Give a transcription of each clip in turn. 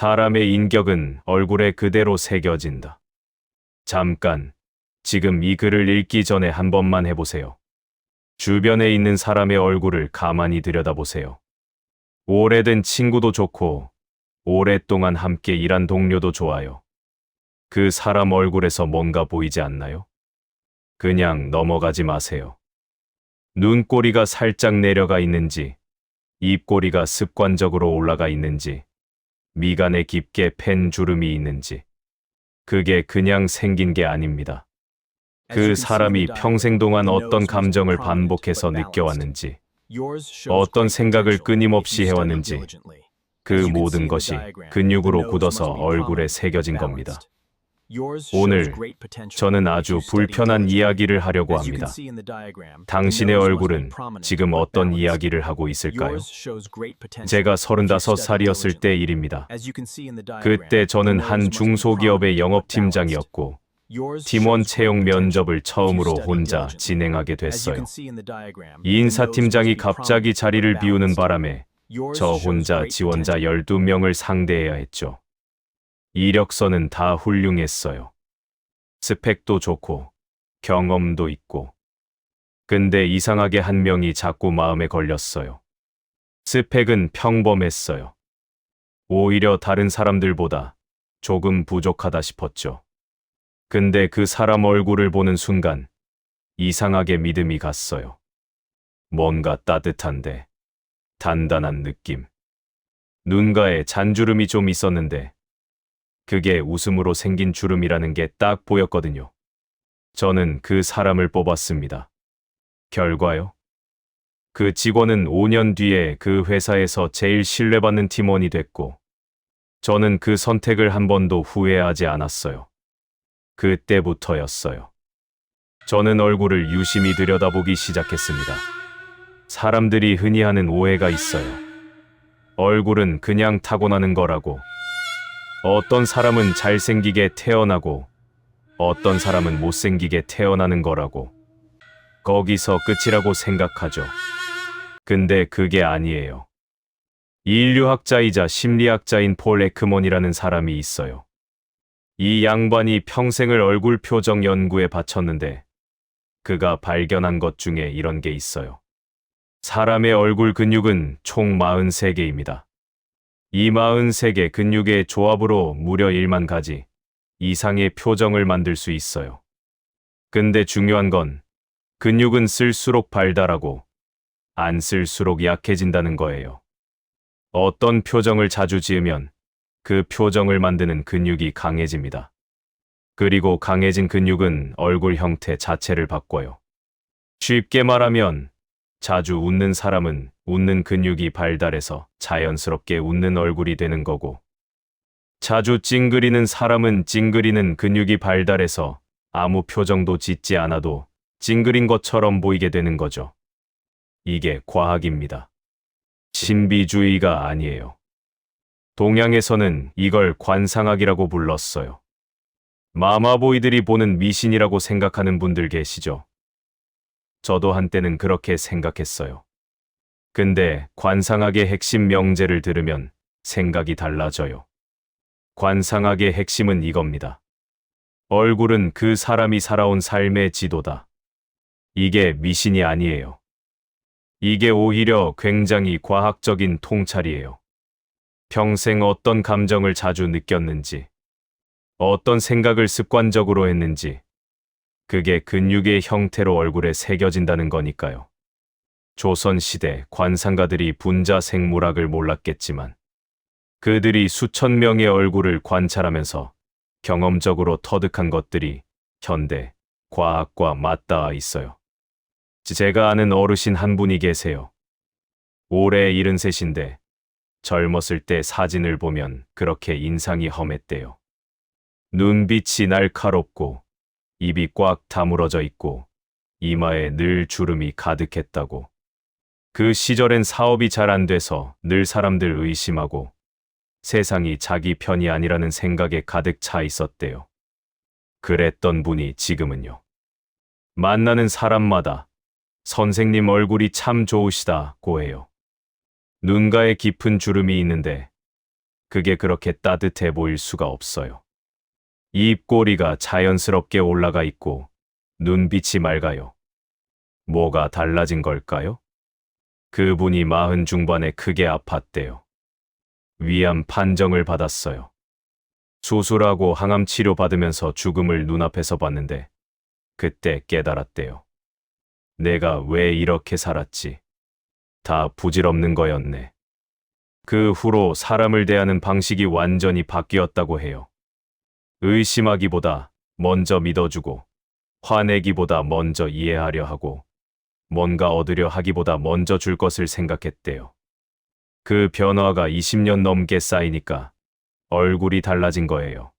사람의 인격은 얼굴에 그대로 새겨진다. 잠깐, 지금 이 글을 읽기 전에 한 번만 해보세요. 주변에 있는 사람의 얼굴을 가만히 들여다보세요. 오래된 친구도 좋고, 오랫동안 함께 일한 동료도 좋아요. 그 사람 얼굴에서 뭔가 보이지 않나요? 그냥 넘어가지 마세요. 눈꼬리가 살짝 내려가 있는지, 입꼬리가 습관적으로 올라가 있는지, 미간에 깊게 팬 주름이 있는지, 그게 그냥 생긴 게 아닙니다. 그 사람이 평생 동안 어떤 감정을 반복해서 느껴왔는지, 어떤 생각을 끊임없이 해왔는지, 그 모든 것이 근육으로 굳어서 얼굴에 새겨진 겁니다. 오늘 저는 아주 불편한 이야기를 하려고 합니다. 당신의 얼굴은 지금 어떤 이야기를 하고 있을까요? 제가 35살이었을 때 일입니다. 그때 저는 한 중소기업의 영업팀장이었고, 팀원 채용 면접을 처음으로 혼자 진행하게 됐어요. 이 인사팀장이 갑자기 자리를 비우는 바람에 저 혼자 지원자 12명을 상대해야 했죠. 이력서는 다 훌륭했어요. 스펙도 좋고 경험도 있고. 근데 이상하게 한 명이 자꾸 마음에 걸렸어요. 스펙은 평범했어요. 오히려 다른 사람들보다 조금 부족하다 싶었죠. 근데 그 사람 얼굴을 보는 순간 이상하게 믿음이 갔어요. 뭔가 따뜻한데 단단한 느낌. 눈가에 잔주름이 좀 있었는데 그게 웃음으로 생긴 주름이라는 게 딱 보였거든요. 저는 그 사람을 뽑았습니다. 결과요? 그 직원은 5년 뒤에 그 회사에서 제일 신뢰받는 팀원이 됐고, 저는 그 선택을 한 번도 후회하지 않았어요. 그때부터였어요. 저는 얼굴을 유심히 들여다보기 시작했습니다. 사람들이 흔히 하는 오해가 있어요. 얼굴은 그냥 타고나는 거라고. 어떤 사람은 잘생기게 태어나고 어떤 사람은 못생기게 태어나는 거라고. 거기서 끝이라고 생각하죠. 근데 그게 아니에요. 인류학자이자 심리학자인 폴 에크먼이라는 사람이 있어요. 이 양반이 평생을 얼굴 표정 연구에 바쳤는데 그가 발견한 것 중에 이런 게 있어요. 사람의 얼굴 근육은 총 43개입니다. 이 43개 근육의 조합으로 무려 1만 가지 이상의 표정을 만들 수 있어요. 근데 중요한 건 근육은 쓸수록 발달하고 안 쓸수록 약해진다는 거예요. 어떤 표정을 자주 지으면 그 표정을 만드는 근육이 강해집니다. 그리고 강해진 근육은 얼굴 형태 자체를 바꿔요. 쉽게 말하면 자주 웃는 사람은 웃는 근육이 발달해서 자연스럽게 웃는 얼굴이 되는 거고, 자주 찡그리는 사람은 찡그리는 근육이 발달해서 아무 표정도 짓지 않아도 찡그린 것처럼 보이게 되는 거죠. 이게 과학입니다. 신비주의가 아니에요. 동양에서는 이걸 관상학이라고 불렀어요. 마마보이들이 보는 미신이라고 생각하는 분들 계시죠? 저도 한때는 그렇게 생각했어요. 근데 관상학의 핵심 명제를 들으면 생각이 달라져요. 관상학의 핵심은 이겁니다. 얼굴은 그 사람이 살아온 삶의 지도다. 이게 미신이 아니에요. 이게 오히려 굉장히 과학적인 통찰이에요. 평생 어떤 감정을 자주 느꼈는지, 어떤 생각을 습관적으로 했는지, 그게 근육의 형태로 얼굴에 새겨진다는 거니까요. 조선시대 관상가들이 분자생물학을 몰랐겠지만 그들이 수천 명의 얼굴을 관찰하면서 경험적으로 터득한 것들이 현대 과학과 맞닿아 있어요. 제가 아는 어르신 한 분이 계세요. 올해 73인데 젊었을 때 사진을 보면 그렇게 인상이 험했대요. 눈빛이 날카롭고 입이 꽉 다물어져 있고 이마에 늘 주름이 가득했다고. 그 시절엔 사업이 잘 안 돼서 늘 사람들 의심하고 세상이 자기 편이 아니라는 생각에 가득 차 있었대요. 그랬던 분이 지금은요. 만나는 사람마다 선생님 얼굴이 참 좋으시다고 해요. 눈가에 깊은 주름이 있는데 그게 그렇게 따뜻해 보일 수가 없어요. 입꼬리가 자연스럽게 올라가 있고 눈빛이 맑아요. 뭐가 달라진 걸까요? 그분이 40 중반에 크게 아팠대요. 위암 판정을 받았어요. 수술하고 항암 치료 받으면서 죽음을 눈앞에서 봤는데 그때 깨달았대요. 내가 왜 이렇게 살았지? 다 부질없는 거였네. 그 후로 사람을 대하는 방식이 완전히 바뀌었다고 해요. 의심하기보다 먼저 믿어주고, 화내기보다 먼저 이해하려 하고, 뭔가 얻으려 하기보다 먼저 줄 것을 생각했대요. 그 변화가 20년 넘게 쌓이니까 얼굴이 달라진 거예요.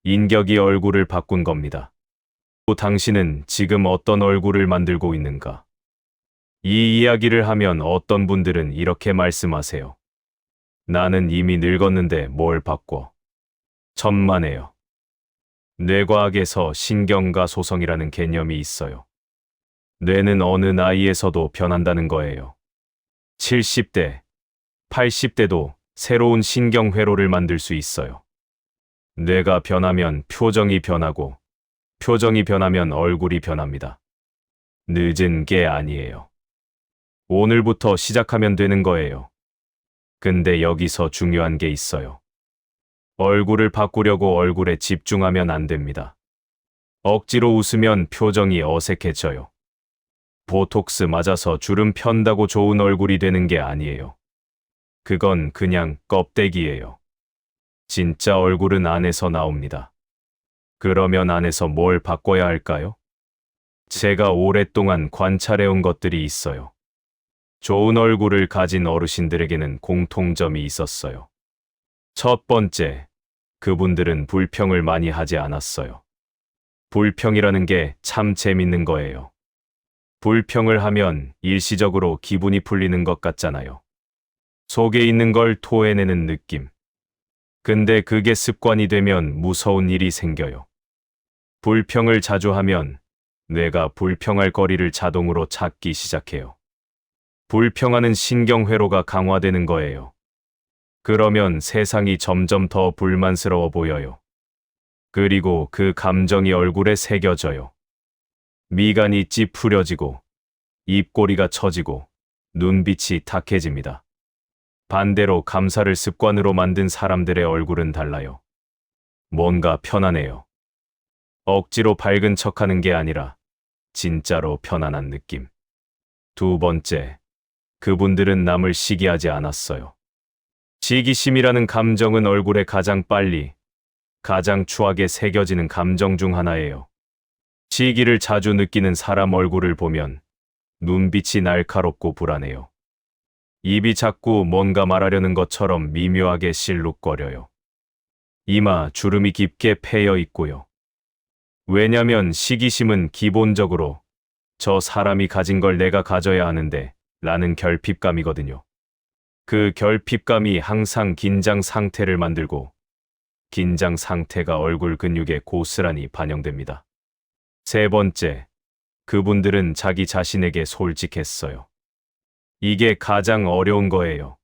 인격이 얼굴을 바꾼 겁니다. 또 당신은 지금 어떤 얼굴을 만들고 있는가? 이 이야기를 하면 어떤 분들은 이렇게 말씀하세요. 나는 이미 늙었는데 뭘 바꿔? 천만에요. 뇌과학에서 신경과 소성이라는 개념이 있어요. 뇌는 어느 나이에서도 변한다는 거예요. 70대, 80대도 새로운 신경회로를 만들 수 있어요. 뇌가 변하면 표정이 변하고, 표정이 변하면 얼굴이 변합니다. 늦은 게 아니에요. 오늘부터 시작하면 되는 거예요. 근데 여기서 중요한 게 있어요. 얼굴을 바꾸려고 얼굴에 집중하면 안 됩니다. 억지로 웃으면 표정이 어색해져요. 보톡스 맞아서 주름 편다고 좋은 얼굴이 되는 게 아니에요. 그건 그냥 껍데기예요. 진짜 얼굴은 안에서 나옵니다. 그러면 안에서 뭘 바꿔야 할까요? 제가 오랫동안 관찰해온 것들이 있어요. 좋은 얼굴을 가진 어르신들에게는 공통점이 있었어요. 첫 번째, 그분들은 불평을 많이 하지 않았어요. 불평이라는 게 참 재밌는 거예요. 불평을 하면 일시적으로 기분이 풀리는 것 같잖아요. 속에 있는 걸 토해내는 느낌. 근데 그게 습관이 되면 무서운 일이 생겨요. 불평을 자주 하면 뇌가 불평할 거리를 자동으로 찾기 시작해요. 불평하는 신경회로가 강화되는 거예요. 그러면 세상이 점점 더 불만스러워 보여요. 그리고 그 감정이 얼굴에 새겨져요. 미간이 찌푸려지고, 입꼬리가 처지고, 눈빛이 탁해집니다. 반대로 감사를 습관으로 만든 사람들의 얼굴은 달라요. 뭔가 편안해요. 억지로 밝은 척하는 게 아니라 진짜로 편안한 느낌. 두 번째, 그분들은 남을 시기하지 않았어요. 시기심이라는 감정은 얼굴에 가장 빨리, 가장 추하게 새겨지는 감정 중 하나예요. 시기를 자주 느끼는 사람 얼굴을 보면 눈빛이 날카롭고 불안해요. 입이 자꾸 뭔가 말하려는 것처럼 미묘하게 실룩거려요. 이마 주름이 깊게 패여 있고요. 왜냐면 시기심은 기본적으로 저 사람이 가진 걸 내가 가져야 하는데 라는 결핍감이거든요. 그 결핍감이 항상 긴장 상태를 만들고 긴장 상태가 얼굴 근육에 고스란히 반영됩니다. 세 번째, 그분들은 자기 자신에게 솔직했어요. 이게 가장 어려운 거예요.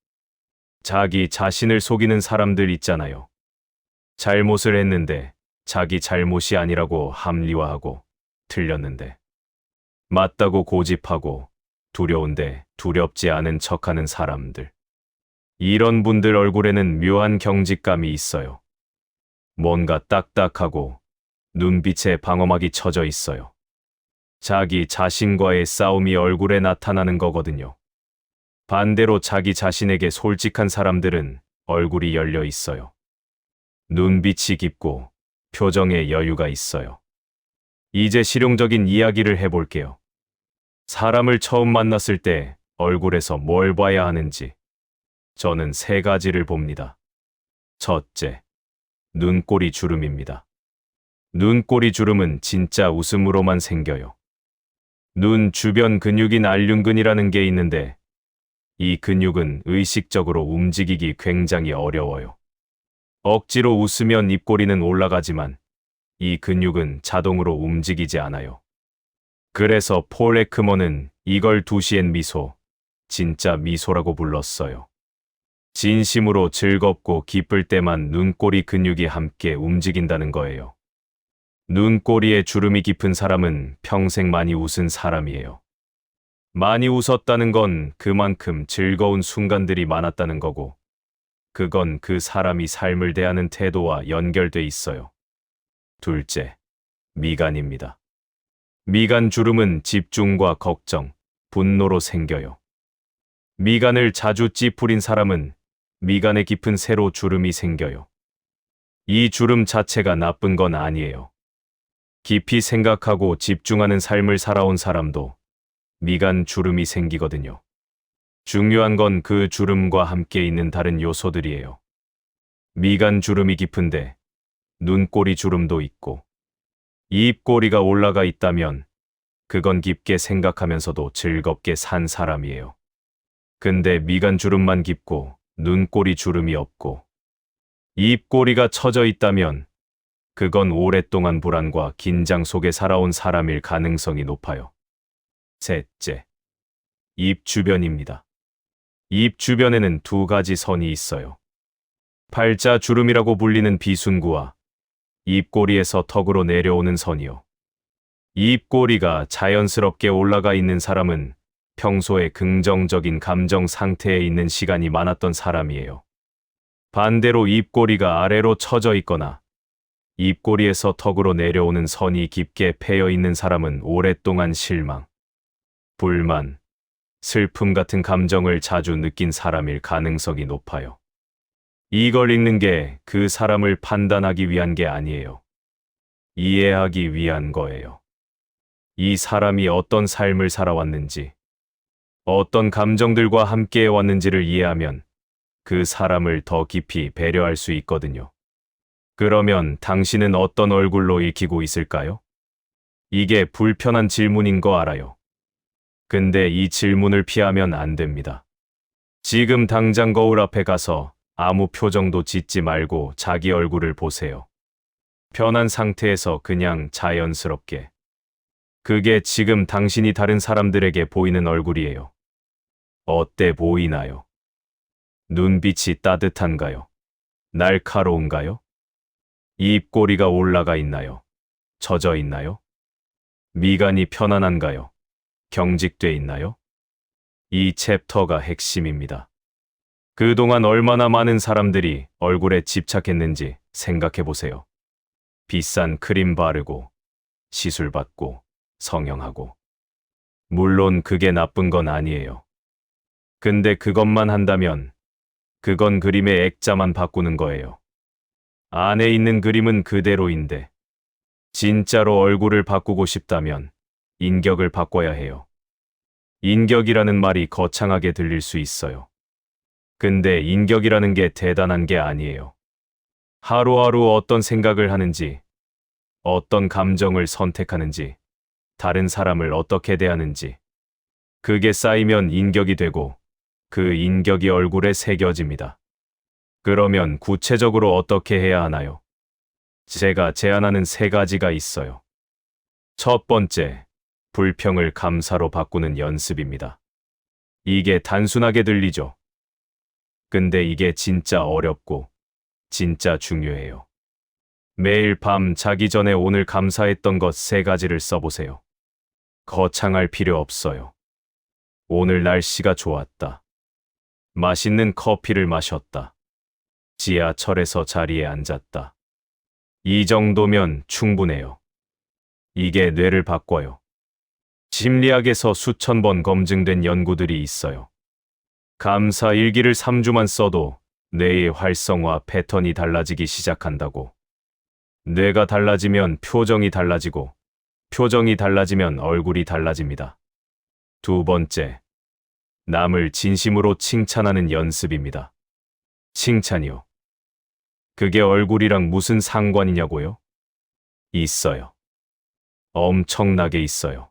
자기 자신을 속이는 사람들 있잖아요. 잘못을 했는데 자기 잘못이 아니라고 합리화하고 틀렸는데 맞다고 고집하고 두려운데 두렵지 않은 척하는 사람들. 이런 분들 얼굴에는 묘한 경직감이 있어요. 뭔가 딱딱하고 눈빛에 방어막이 쳐져 있어요. 자기 자신과의 싸움이 얼굴에 나타나는 거거든요. 반대로 자기 자신에게 솔직한 사람들은 얼굴이 열려 있어요. 눈빛이 깊고 표정에 여유가 있어요. 이제 실용적인 이야기를 해볼게요. 사람을 처음 만났을 때 얼굴에서 뭘 봐야 하는지 저는 3가지를 봅니다. 첫째, 눈꼬리 주름입니다. 눈꼬리 주름은 진짜 웃음으로만 생겨요. 눈 주변 근육인 알륜근이라는 게 있는데 이 근육은 의식적으로 움직이기 굉장히 어려워요. 억지로 웃으면 입꼬리는 올라가지만 이 근육은 자동으로 움직이지 않아요. 그래서 폴 에크먼은 이걸 두시엔 미소, 진짜 미소라고 불렀어요. 진심으로 즐겁고 기쁠 때만 눈꼬리 근육이 함께 움직인다는 거예요. 눈꼬리에 주름이 깊은 사람은 평생 많이 웃은 사람이에요. 많이 웃었다는 건 그만큼 즐거운 순간들이 많았다는 거고, 그건 그 사람이 삶을 대하는 태도와 연결돼 있어요. 둘째, 미간입니다. 미간 주름은 집중과 걱정, 분노로 생겨요. 미간을 자주 찌푸린 사람은 미간에 깊은 세로 주름이 생겨요. 이 주름 자체가 나쁜 건 아니에요. 깊이 생각하고 집중하는 삶을 살아온 사람도 미간 주름이 생기거든요. 중요한 건 그 주름과 함께 있는 다른 요소들이에요. 미간 주름이 깊은데 눈꼬리 주름도 있고 입꼬리가 올라가 있다면 그건 깊게 생각하면서도 즐겁게 산 사람이에요. 근데 미간 주름만 깊고 눈꼬리 주름이 없고 입꼬리가 처져 있다면 그건 오랫동안 불안과 긴장 속에 살아온 사람일 가능성이 높아요. 셋째, 입 주변입니다. 입 주변에는 두 가지 선이 있어요. 팔자 주름이라고 불리는 비순구와 입꼬리에서 턱으로 내려오는 선이요. 입꼬리가 자연스럽게 올라가 있는 사람은 평소에 긍정적인 감정 상태에 있는 시간이 많았던 사람이에요. 반대로 입꼬리가 아래로 처져 있거나 입꼬리에서 턱으로 내려오는 선이 깊게 패여 있는 사람은 오랫동안 실망, 불만, 슬픔 같은 감정을 자주 느낀 사람일 가능성이 높아요. 이걸 읽는 게 그 사람을 판단하기 위한 게 아니에요. 이해하기 위한 거예요. 이 사람이 어떤 삶을 살아왔는지, 어떤 감정들과 함께 왔는지를 이해하면 그 사람을 더 깊이 배려할 수 있거든요. 그러면 당신은 어떤 얼굴로 읽히고 있을까요? 이게 불편한 질문인 거 알아요. 근데 이 질문을 피하면 안 됩니다. 지금 당장 거울 앞에 가서 아무 표정도 짓지 말고 자기 얼굴을 보세요. 편한 상태에서 그냥 자연스럽게. 그게 지금 당신이 다른 사람들에게 보이는 얼굴이에요. 어때 보이나요? 눈빛이 따뜻한가요? 날카로운가요? 입꼬리가 올라가 있나요? 젖어 있나요? 미간이 편안한가요? 경직돼 있나요? 이 챕터가 핵심입니다. 그동안 얼마나 많은 사람들이 얼굴에 집착했는지 생각해 보세요. 비싼 크림 바르고, 시술 받고, 성형하고. 물론 그게 나쁜 건 아니에요. 근데 그것만 한다면 그건 그림의 액자만 바꾸는 거예요. 안에 있는 그림은 그대로인데 진짜로 얼굴을 바꾸고 싶다면 인격을 바꿔야 해요. 인격이라는 말이 거창하게 들릴 수 있어요. 근데 인격이라는 게 대단한 게 아니에요. 하루하루 어떤 생각을 하는지, 어떤 감정을 선택하는지, 다른 사람을 어떻게 대하는지, 그게 쌓이면 인격이 되고 그 인격이 얼굴에 새겨집니다. 그러면 구체적으로 어떻게 해야 하나요? 제가 제안하는 3가지가 있어요. 첫 번째, 불평을 감사로 바꾸는 연습입니다. 이게 단순하게 들리죠? 근데 이게 진짜 어렵고 진짜 중요해요. 매일 밤 자기 전에 오늘 감사했던 것 3가지를 써보세요. 거창할 필요 없어요. 오늘 날씨가 좋았다. 맛있는 커피를 마셨다. 지하철에서 자리에 앉았다. 이 정도면 충분해요. 이게 뇌를 바꿔요. 심리학에서 수천 번 검증된 연구들이 있어요. 감사 일기를 3주만 써도 뇌의 활성화 패턴이 달라지기 시작한다고. 뇌가 달라지면 표정이 달라지고, 표정이 달라지면 얼굴이 달라집니다. 두 번째, 남을 진심으로 칭찬하는 연습입니다. 칭찬이요. 그게 얼굴이랑 무슨 상관이냐고요? 있어요. 엄청나게 있어요.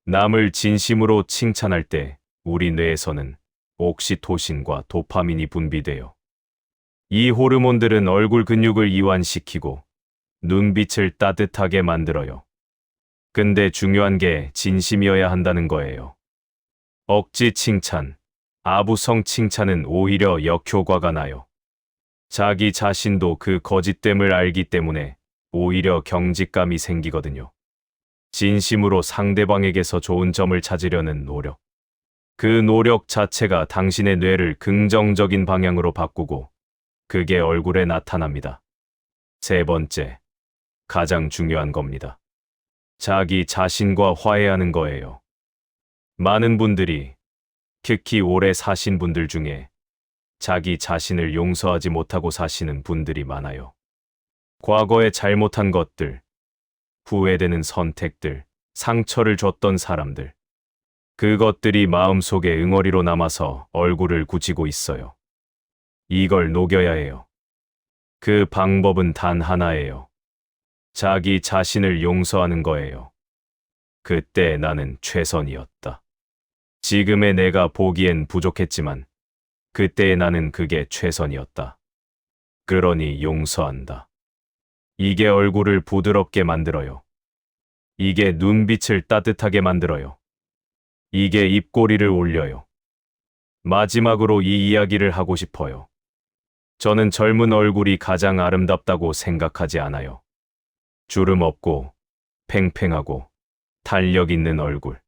남을 진심으로 칭찬할 때 우리 뇌에서는 옥시토신과 도파민이 분비돼요. 이 호르몬들은 얼굴 근육을 이완시키고 눈빛을 따뜻하게 만들어요. 근데 중요한 게 진심이어야 한다는 거예요. 억지 칭찬, 아부성 칭찬은 오히려 역효과가 나요. 자기 자신도 그 거짓됨을 알기 때문에 오히려 경직감이 생기거든요. 진심으로 상대방에게서 좋은 점을 찾으려는 노력. 그 노력 자체가 당신의 뇌를 긍정적인 방향으로 바꾸고 그게 얼굴에 나타납니다. 세 번째, 가장 중요한 겁니다. 자기 자신과 화해하는 거예요. 많은 분들이, 특히 오래 사신 분들 중에 자기 자신을 용서하지 못하고 사시는 분들이 많아요. 과거에 잘못한 것들, 후회되는 선택들, 상처를 줬던 사람들, 그것들이 마음속에 응어리로 남아서 얼굴을 굳히고 있어요. 이걸 녹여야 해요. 그 방법은 단 하나예요. 자기 자신을 용서하는 거예요. 그때 나는 최선이었다. 지금의 내가 보기엔 부족했지만 그때의 나는 그게 최선이었다. 그러니 용서한다. 이게 얼굴을 부드럽게 만들어요. 이게 눈빛을 따뜻하게 만들어요. 이게 입꼬리를 올려요. 마지막으로 이 이야기를 하고 싶어요. 저는 젊은 얼굴이 가장 아름답다고 생각하지 않아요. 주름 없고 팽팽하고 탄력 있는 얼굴.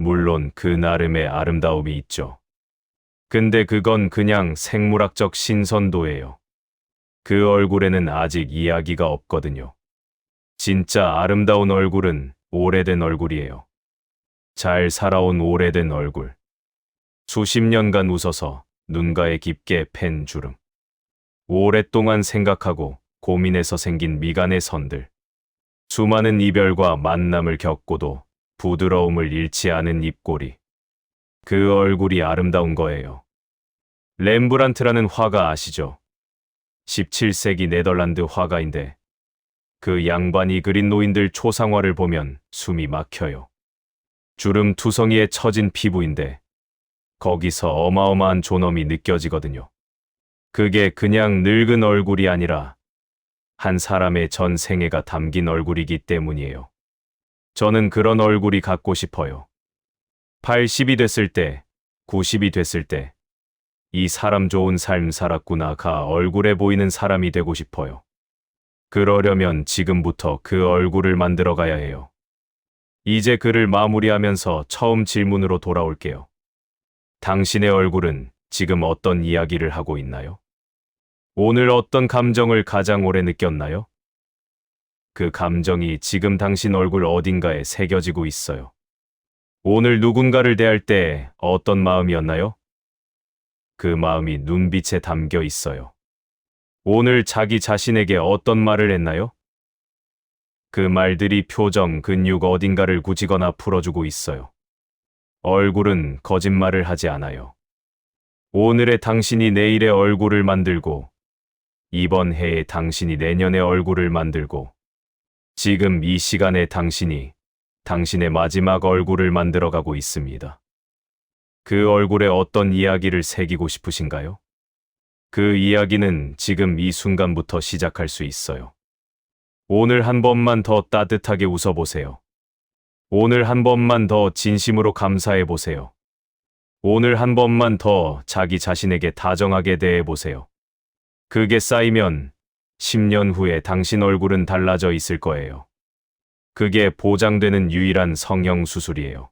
물론 그 나름의 아름다움이 있죠. 근데 그건 그냥 생물학적 신선도예요. 그 얼굴에는 아직 이야기가 없거든요. 진짜 아름다운 얼굴은 오래된 얼굴이에요. 잘 살아온 오래된 얼굴. 수십 년간 웃어서 눈가에 깊게 팬 주름. 오랫동안 생각하고 고민해서 생긴 미간의 선들. 수많은 이별과 만남을 겪고도 부드러움을 잃지 않은 입꼬리. 그 얼굴이 아름다운 거예요. 렘브란트라는 화가 아시죠? 17세기 네덜란드 화가인데 그 양반이 그린 노인들 초상화를 보면 숨이 막혀요. 주름 투성이에 처진 피부인데 거기서 어마어마한 존엄이 느껴지거든요. 그게 그냥 늙은 얼굴이 아니라 한 사람의 전 생애가 담긴 얼굴이기 때문이에요. 저는 그런 얼굴이 갖고 싶어요. 80이 됐을 때, 90이 됐을 때, 이 사람 좋은 삶 살았구나가 얼굴에 보이는 사람이 되고 싶어요. 그러려면 지금부터 그 얼굴을 만들어 가야 해요. 이제 글을 마무리하면서 처음 질문으로 돌아올게요. 당신의 얼굴은 지금 어떤 이야기를 하고 있나요? 오늘 어떤 감정을 가장 오래 느꼈나요? 그 감정이 지금 당신 얼굴 어딘가에 새겨지고 있어요. 오늘 누군가를 대할 때 어떤 마음이었나요? 그 마음이 눈빛에 담겨 있어요. 오늘 자기 자신에게 어떤 말을 했나요? 그 말들이 표정, 근육 어딘가를 굳히거나 풀어주고 있어요. 얼굴은 거짓말을 하지 않아요. 오늘의 당신이 내일의 얼굴을 만들고, 이번 해에 당신이 내년의 얼굴을 만들고, 지금 이 시간에 당신이 당신의 마지막 얼굴을 만들어가고 있습니다. 그 얼굴에 어떤 이야기를 새기고 싶으신가요? 그 이야기는 지금 이 순간부터 시작할 수 있어요. 오늘 한 번만 더 따뜻하게 웃어보세요. 오늘 한 번만 더 진심으로 감사해보세요. 오늘 한 번만 더 자기 자신에게 다정하게 대해보세요. 그게 쌓이면 10년 후에 당신 얼굴은 달라져 있을 거예요. 그게 보장되는 유일한 성형수술이에요.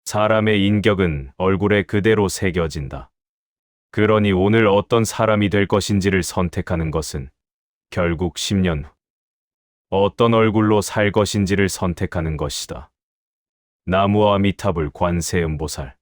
사람의 인격은 얼굴에 그대로 새겨진다. 그러니 오늘 어떤 사람이 될 것인지를 선택하는 것은 결국 10년 후 어떤 얼굴로 살 것인지를 선택하는 것이다. 나무아미타불 관세음보살